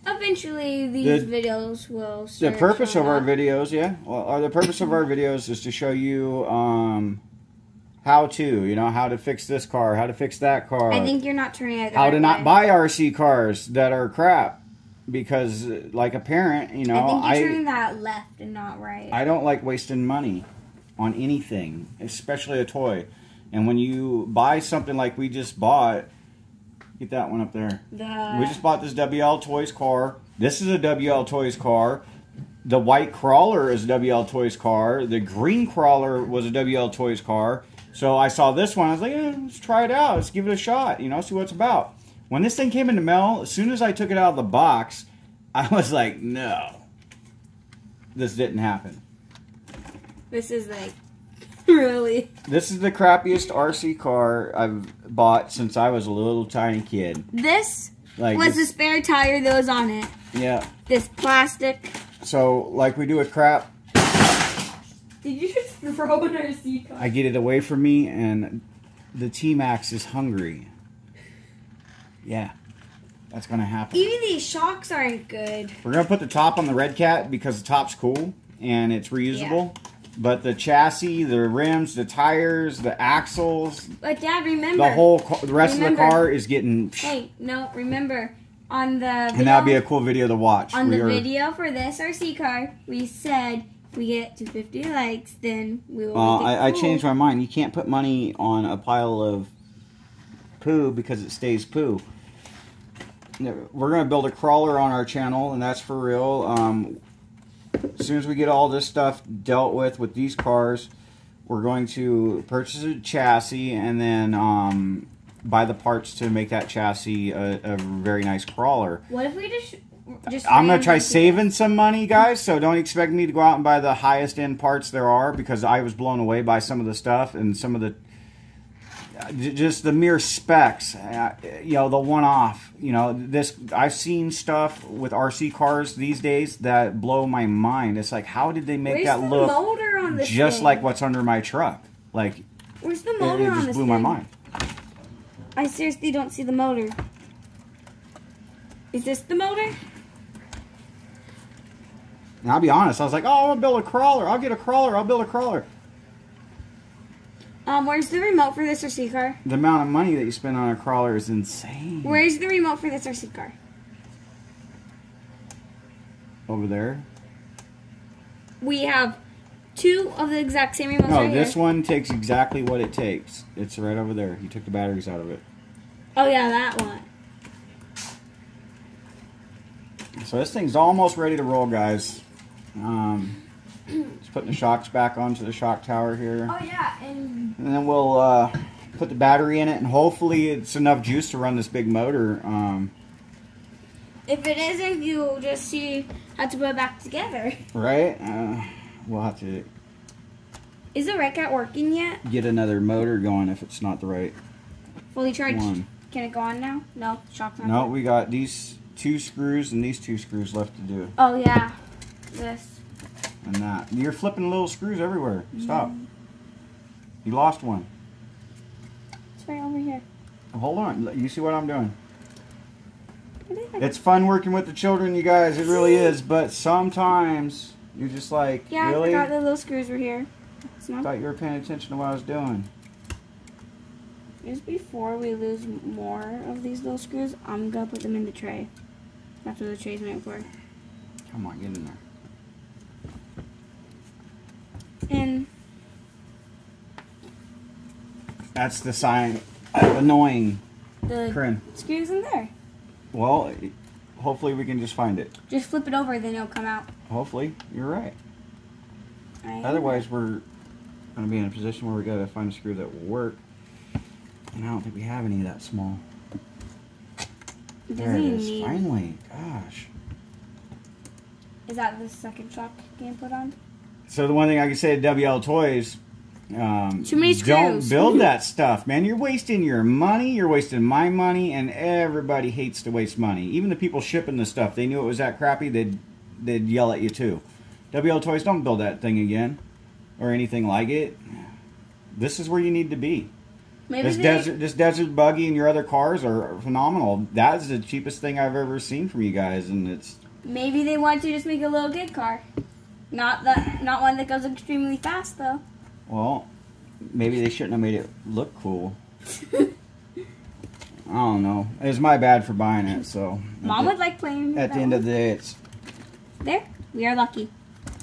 Eventually, these videos will start. The purpose of our videos, the purpose of our videos is to show you how to, you know, how to fix this car, how to fix that car. I think you're not turning it. How to not buy RC cars that are crap, because like a parent, you know, I think you're turning that left and not right. I don't like wasting money on anything, especially a toy. And when you buy something like we just bought, get that one up there. We just bought this wltoys car. This is a wltoys car. The white crawler is a wltoys car. The green crawler was a wltoys car. So I saw this one. I was like, let's try it out. Let's give it a shot. You know, see what it's about. When this thing came in the mail, as soon as I took it out of the box, I was like, no. This didn't happen. This is like, really. This is the crappiest RC car I've bought since I was a little tiny kid. This was the spare tire that was on it. Yeah. This plastic. So, like we do with crap. Did you just throw an RC car? I get it away from me, and the T-Max is hungry. Yeah. That's going to happen. Even these shocks aren't good. We're going to put the top on the Red Cat because the top's cool and it's reusable. Yeah. But the chassis, the rims, the tires, the axles. But Dad, remember. The rest of the car is getting. Hey, no, remember. On the video, and that'd be a cool video to watch. On the video for this RC car, we said if we get to 50 likes, then we will make it I changed my mind. You can't put money on a pile of poo because it stays poo. We're going to build a crawler on our channel, and that's for real. As soon as we get all this stuff dealt with these cars, we're going to purchase a chassis and then buy the parts to make that chassis a very nice crawler. What if we just I'm going to try saving some money, guys, so don't expect me to go out and buy the highest end parts there are, because I was blown away by some of the stuff and some of the just the mere specs, you know, the one-off. You know, I've seen stuff with RC cars these days that blow my mind. It's like, how did they make that look motor on this just thing? Like what's under my truck? Like, where's the motor on this thing? It just blew my mind. I seriously don't see the motor. Is this the motor? And I'll be honest, I was like, oh, I'll build a crawler. I'll get a crawler. I'll build a crawler. Where's the remote for this RC car? The amount of money that you spend on a crawler is insane. Where's the remote for this RC car? Over there. We have 2 of the exact same remotes No, right this here. one takes exactly what it takes. It's right over there. You took the batteries out of it. Oh, yeah, that one. So this thing's almost ready to roll, guys. Just putting the shocks back onto the shock tower here. Oh, yeah, and then we'll put the battery in it, and hopefully it's enough juice to run this big motor. If it isn't, you'll just see how to put it back together. Right? We'll have to... Is the rec out working yet? get another motor going if it's not the right Fully charged. one. Can it go on now? No, shock not. No, we got these 2 screws and these 2 screws left to do. Oh yeah, this. And that. You're flipping little screws everywhere. Stop. You lost one. It's right over here. Hold on. You see what I'm doing? What is it? It's fun working with the children, you guys. It really is. But sometimes you're just like, Yeah, really? I forgot the little screws were here. It's I not. thought you were paying attention to what I was doing. Just before we lose more of these little screws, I'm gonna put them in the tray. That's what the tray's meant for. Come on, get in there. And That's the sign of annoying. the Corinne. screws in there. Well, hopefully we can just find it. Just flip it over, then it'll come out. Hopefully, you're right. Otherwise, we're going to be in a position where we got to find a screw that will work. And I don't think we have any that small. There it is. Finally. Gosh. Is that the second shock getting put on? So the one thing I can say to wltoys, Too many screws. don't build that stuff, man. You're wasting your money. You're wasting my money, and everybody hates to waste money. Even the people shipping the stuff, they knew it was that crappy, they'd yell at you too. wltoys, don't build that thing again or anything like it. This is where you need to be. Maybe This desert buggy and your other cars are phenomenal. That is the cheapest thing I've ever seen from you guys, and it's. Maybe they want to just make a little kid car, not one that goes extremely fast though. Well, maybe they shouldn't have made it look cool. I don't know. It was my bad for buying it, so. Mom would like playing with At the end of the day, it's There, we are lucky.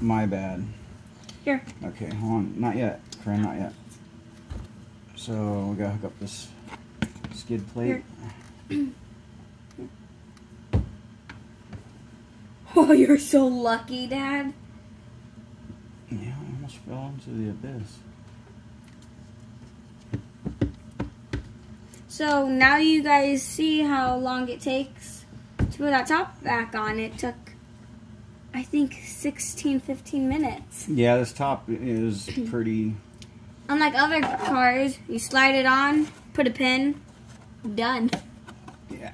my bad. Here. Okay, hold on. Not yet, Corinne, not yet. So we gotta hook up this skid plate. Oh, you're so lucky, Dad. Yeah, I almost fell into the abyss. So now you guys see how long it takes to put that top back on. It took, I think, 16-15 minutes. Yeah, this top is pretty. Unlike other cars, you slide it on, put a pin, done. Yeah.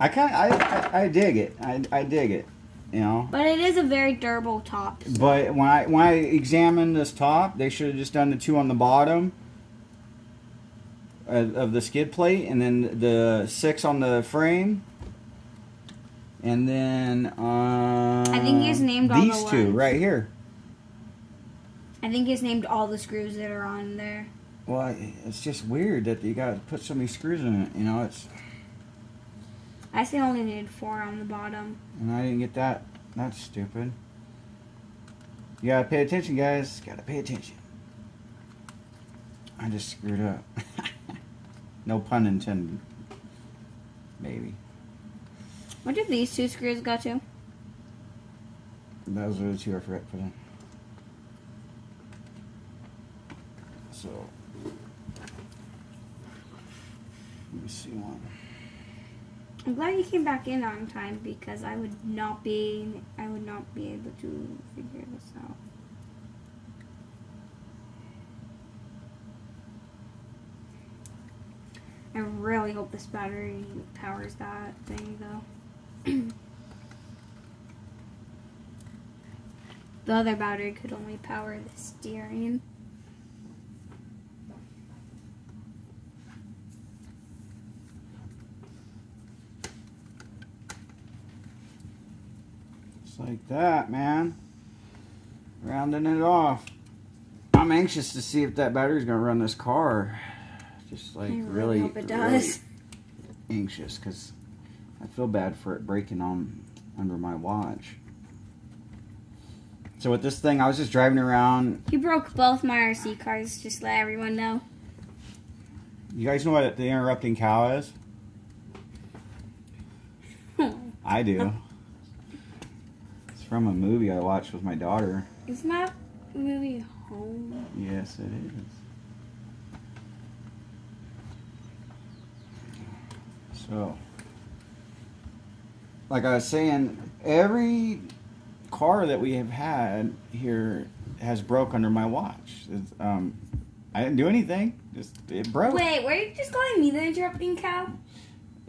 I dig it. I dig it. You know. But it is a very durable top. So. But when I examined this top, they should have just done the 2 on the bottom of the skid plate, and then the 6 on the frame, and then I think he's named all the these 2 ones. right here. I think he's named all the screws that are on there. Well, it's just weird that you got to put so many screws in it. You know, it's. I say only needed 4 on the bottom. And I didn't get that. That's stupid. You gotta pay attention, guys. Gotta pay attention. I just screwed up. No pun intended. Maybe. Where did these 2 screws go to? Those are the 2 I forgot to put in. So, let me see one. I'm glad you came back in on time because I would not be able to figure this out. I really hope this battery powers that thing though. The other battery could only power the steering. Just like that, man. Rounding it off. I'm anxious to see if that battery's gonna run this car. Just like I really hope it does. Really anxious because I feel bad for it breaking on under my watch. So with this thing, I was just driving around. He broke both my RC cars, just to let everyone know. You guys know what the interrupting cow is? I do. It's from a movie I watched with my daughter. Isn't that movie Home? Yes, it is. So, like I was saying, every car that we have had here has broke under my watch. It's, I didn't do anything. Just it broke. Wait, were you just calling me the interrupting cow?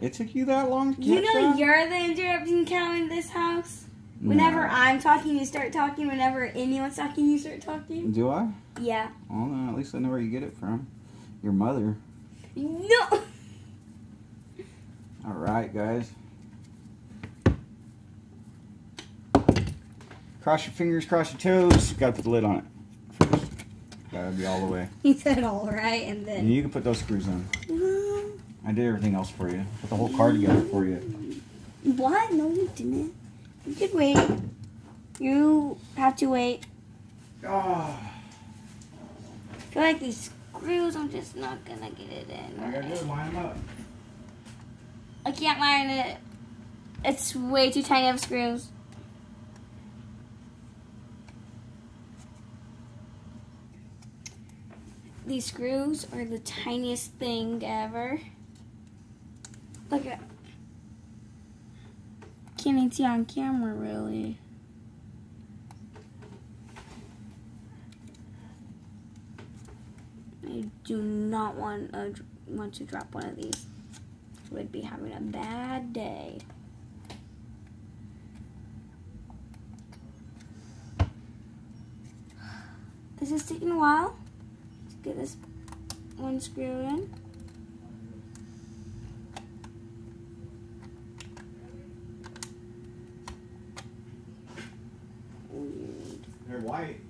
It took you that long to You catch know that? you're the interrupting cow in this house. Whenever No. I'm talking, you start talking. Whenever anyone's talking, you start talking. Do I? Yeah. Well, no, at least I know where you get it from. Your mother. No. All right, guys. Cross your fingers, cross your toes. Gotta put the lid on it first. Gotta be all the way. He said all right, and And then. you can put those screws on. I did everything else for you. Put the whole car together for you. What? No, you didn't. You could wait. You have to wait. Oh, I feel like these screws, I'm just not gonna get it in. all I gotta do is line them up. I can't line it. It's way too tiny of screws. These screws are the tiniest thing ever. Look at. Can't even see on camera really. I do not want to drop one of these. Would be having a bad day. This is taking a while to get this one screw in. Weird. They're white.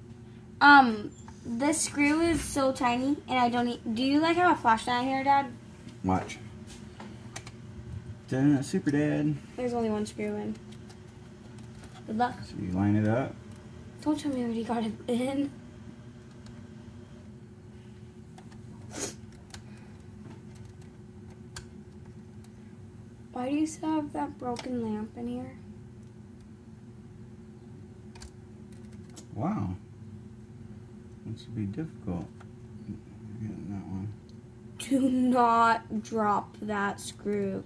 This screw is so tiny, and I don't need. Do you like have a flashlight here, Dad? Watch. Super Dad. There's only one screw in. Good luck. So you line it up. Don't tell me I already got it in. Why do you still have that broken lamp in here? Wow. This would be difficult. Getting that one. Do not drop that screw.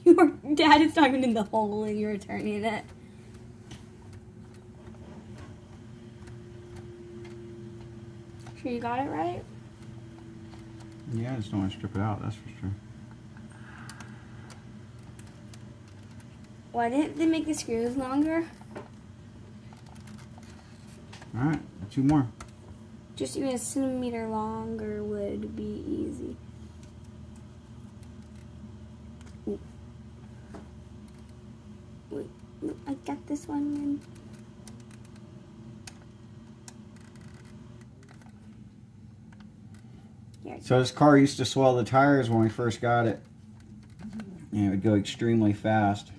Your dad is not even in the hole and you're turning it. Sure you got it right? Yeah, I just don't want to strip it out, that's for sure. Why didn't they make the screws longer? Alright, 2 more. Just even a centimeter longer would be easy. Ooh. Wait, no, I got this one in. Here. So this car used to swell the tires when we first got it. And it would go extremely fast.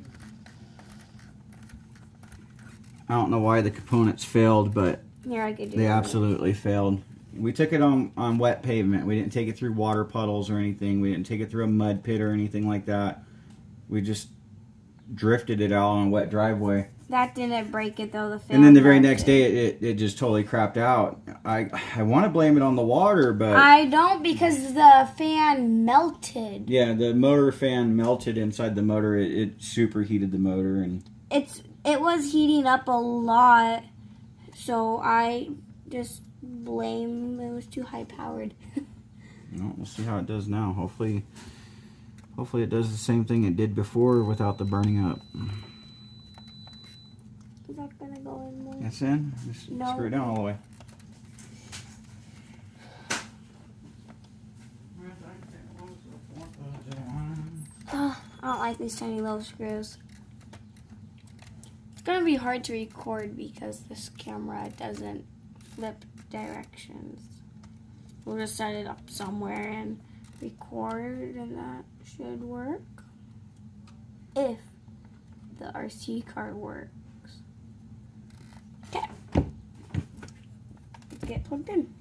I don't know why the components failed, but Here, I could do they that. absolutely failed. We took it on wet pavement. We didn't take it through water puddles or anything. We didn't take it through a mud pit or anything like that. We just drifted it out on a wet driveway. That didn't break it though. The fan And then the very melted. next day, it just totally crapped out. I want to blame it on the water, but I don't, because the fan melted. yeah, the motor fan melted inside the motor. It superheated the motor, and It was heating up a lot, so I just blame it was too high powered. well, we'll see how it does now. Hopefully it does the same thing it did before without the burning up. Is that gonna go in more? That's in. Just No. screw it down all the way. I don't like these tiny little screws. It's gonna be hard to record because this camera doesn't flip directions. We'll just set it up somewhere and record, and that should work. If the RC car works. Okay. Let's get plugged in.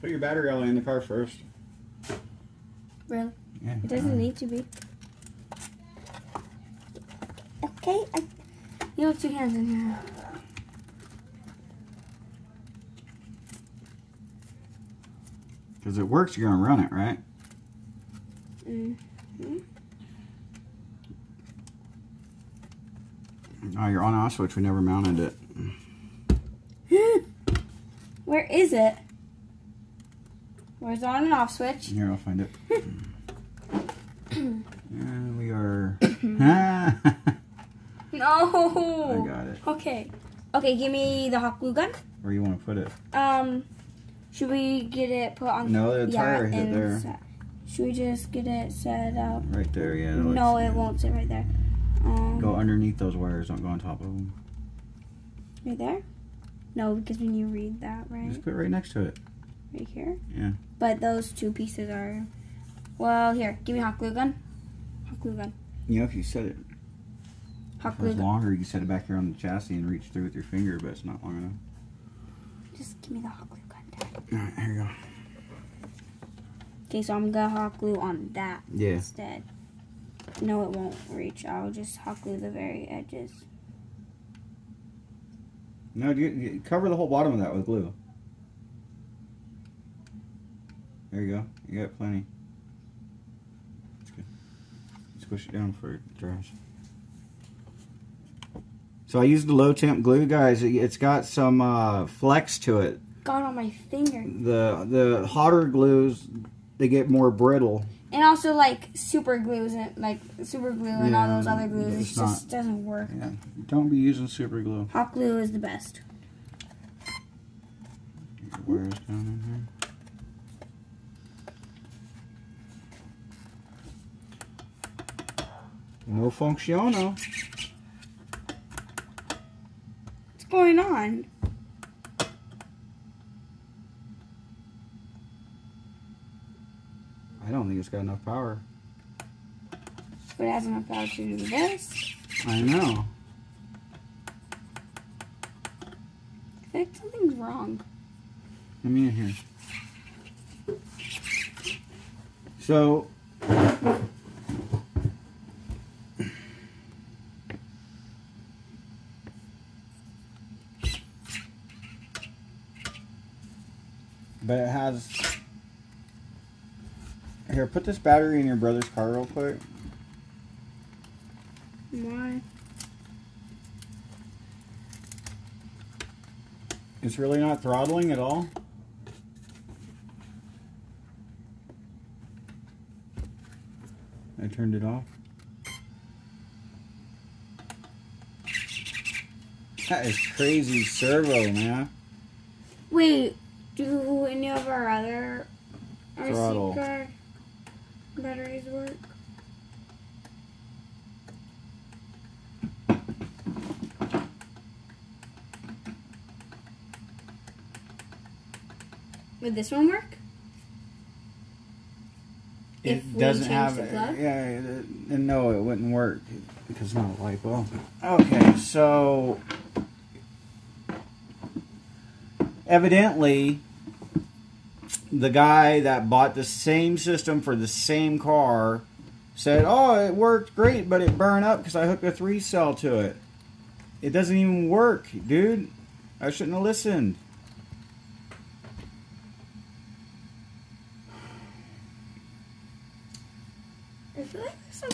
Put your battery all in the car first. Really? Yeah. It doesn't need to be. Okay, you have 2 hands in here. Because it works, you're going to run it, right? Mm-hmm. Oh, your on-off switch, we never mounted it. Where is it? Where's the on and off switch? Here, I'll find it. And we are... No! I got it. Okay. Okay, give me the hot glue gun. Where you want to put it? Should we get it put on... No, the tire hit there. Should we just get it set up? Right there, yeah. No, it won't sit right there. Go underneath those wires, don't go on top of them. Right there? No, because we need to read that, right? Just put it right next to it. Right here? Yeah. But those two pieces are... Well, here, give me hot glue gun. Hot glue gun. You know, if you set it longer, you can set it back here on the chassis and reach through with your finger, but it's not long enough. Just give me the hot glue gun, Dad. Alright, here you go. Okay, so I'm gonna hot glue on that instead. No, it won't reach. I'll just hot glue the very edges. No, you cover the whole bottom of that with glue. There you go. You got plenty. That's good. Squish it down before it dries. So I used the low temp glue, guys. It's got some flex to it. Got on my finger. The hotter glues, they get more brittle. And also like super glues and and all those other glues, it just doesn't work. Yeah. Don't be using super glue. Hot glue is the best. Get your wires down in here. No funcciono. What's going on? I don't think it's got enough power. But it has enough power to do this. I know. I think something's wrong. Let me in here. So, but it has... Here, put this battery in your brother's car real quick. Why? It's really not throttling at all. I turned it off. That is crazy servo, man. Wait, do any of our other Throttle. RC car batteries work? Would this one work? It doesn't have it. Yeah, no, it wouldn't work because it's not a LiPo. Okay, so evidently the guy that bought the same system for the same car said, "Oh, it worked great, but it burned up because I hooked a 3-cell to it." It doesn't even work, dude. I shouldn't have listened.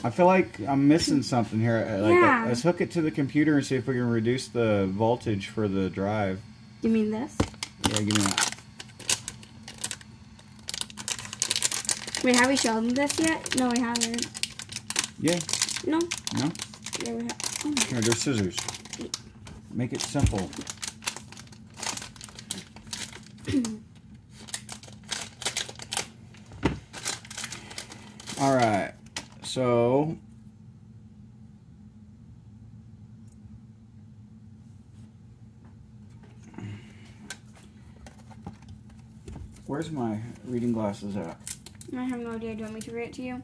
I feel like I'm missing something here. Yeah. Let's hook it to the computer and see if we can reduce the voltage for the drive. You mean this? Yeah, give me that. Wait, have we shown this yet? No, we haven't. Yeah. No? No? Yeah, we have. Oh. Here, there's scissors. Make it simple. Alright. So where's my reading glasses at? I have no idea. Do you want me to read it to you?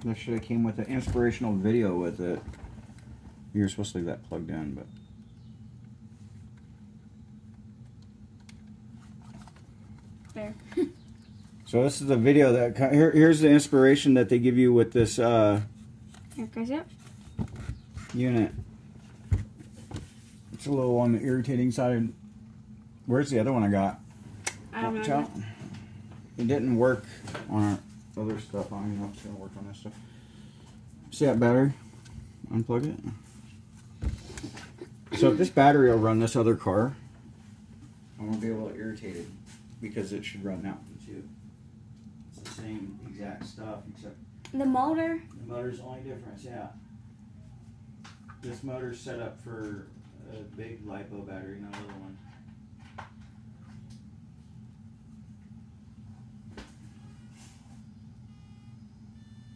This should have came with an inspirational video with it. You're supposed to leave that plugged in, but There. so this is the video that here's the inspiration that they give you with this Here, guys, yep. unit. It's a little on the irritating side. Where's the other one I got? I don't Watch know. out. It didn't work on our other stuff. I don't even know if it's going to work on this stuff. See that battery? Unplug it. So if this battery will run this other car, I won't be able to irritate it because it should run that one too. It's the same exact stuff except The motor? the motor's the only difference, yeah. This motor's set up for a big LiPo battery, not a little one.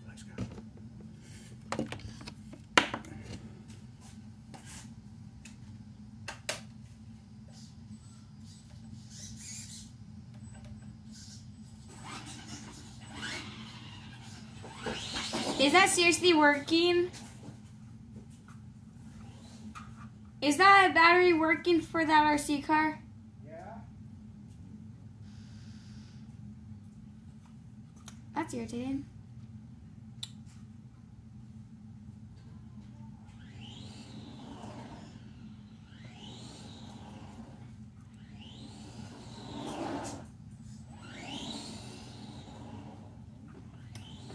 Let's go. Is that seriously working? Is that battery working for that RC car? Yeah. That's irritating.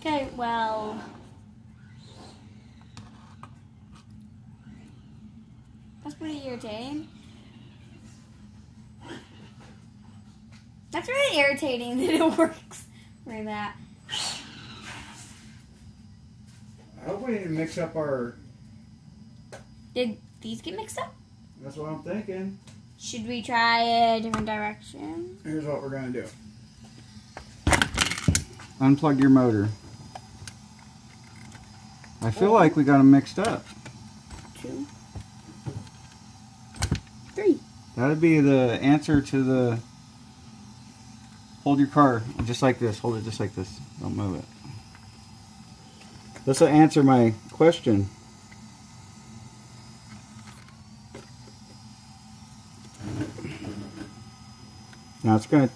Okay, well. That's pretty irritating. That's really irritating that it works for that. I hope we didn't mix up our... Did these get mixed up? That's what I'm thinking. Should we try a different direction? Here's what we're going to do. Unplug your motor. I feel like we got them mixed up. 2, 3. That'd be the answer to the... Hold your car just like this. Hold it just like this. Don't move it. This will answer my question. Now it's going to...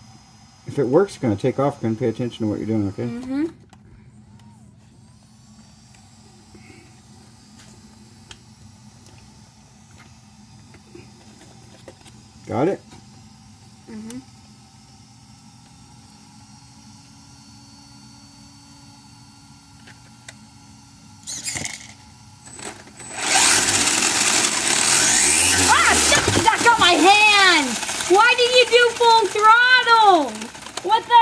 If it works, it's going to take off. Going to pay attention to what you're doing, okay? Mm-hmm. Got it? Mm-hmm. Ah! That got my hand! Why did you do full throttle? What the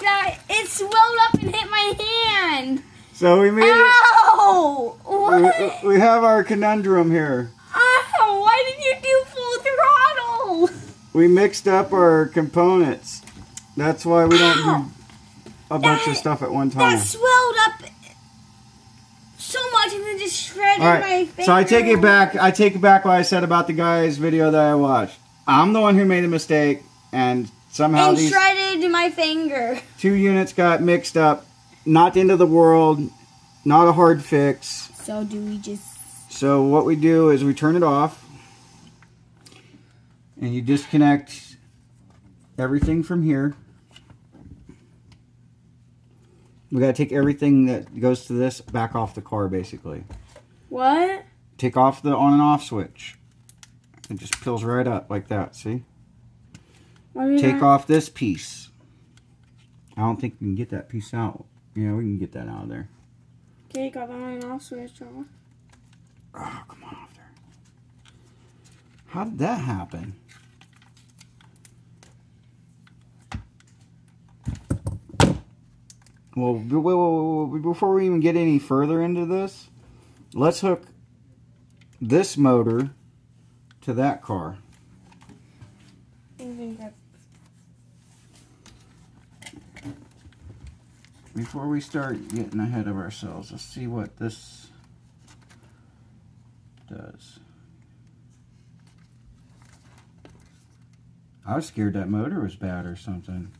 heck? It swelled up and hit my hand. So we made it. Ow! What? We have our conundrum here. Ow! Why did you do full throttle? We mixed up our components. That's why we don't do a bunch of stuff at one time. That swelled up so much and then just shredded All right, my finger. so I take it back. I take back what I said about the guy's video that I watched. I'm the one who made a mistake, and somehow And these shredded my finger. 2 units got mixed up. Not the end of the world. Not a hard fix. So do we just... So what we do is we turn it off. And you disconnect everything from here. We got to take everything that goes to this back off the car, basically. What? Take off the on and off switch. It just peels right up like that, see? Take off this piece. I don't think we can get that piece out. Yeah, we can get that out of there. Okay, got the on and off switch on. Oh, come on off there. How did that happen? Well, before we even get any further into this, let's hook this motor to that car. Before we start getting ahead of ourselves, let's see what this does. I was scared that motor was bad or something.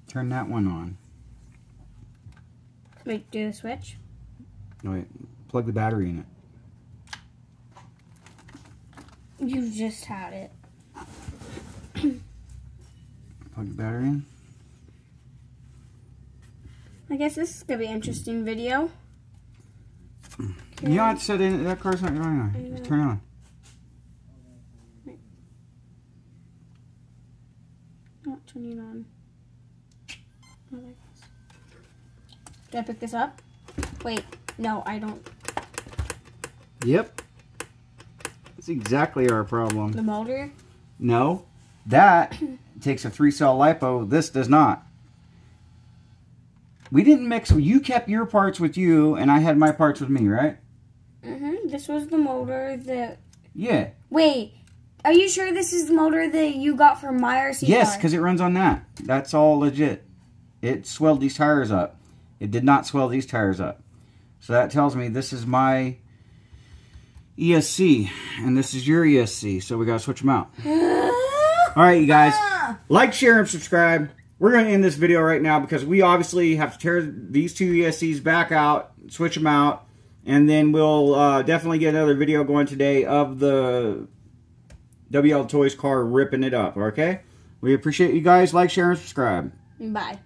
Turn that one on. Wait, do the switch? No, wait, plug the battery in it. You just had it. Plug the battery in. I guess this is going to be an interesting video. Okay. You don't have to set in. That car's not going on. Just turn it on. Not turning on. Oh, there it goes. Do I pick this up? Wait, no, I don't. Yep. That's exactly our problem. The motor? No. That takes a 3-cell LiPo. This does not. We didn't mix. You kept your parts with you, and I had my parts with me, right? Mm-hmm. This was the motor that... Yeah. Wait, are you sure this is the motor that you got from my RC Yes, car? because it runs on that. That's all legit. It swelled these tires up. It did not swell these tires up. So that tells me this is my ESC, and this is your ESC, so we got to switch them out. Alright, you guys. Like, share, and subscribe. We're going to end this video right now because we obviously have to tear these two ESCs back out, switch them out, and then we'll definitely get another video going today of the wltoys car ripping it up, okay? We appreciate you guys. Like, share, and subscribe. Bye.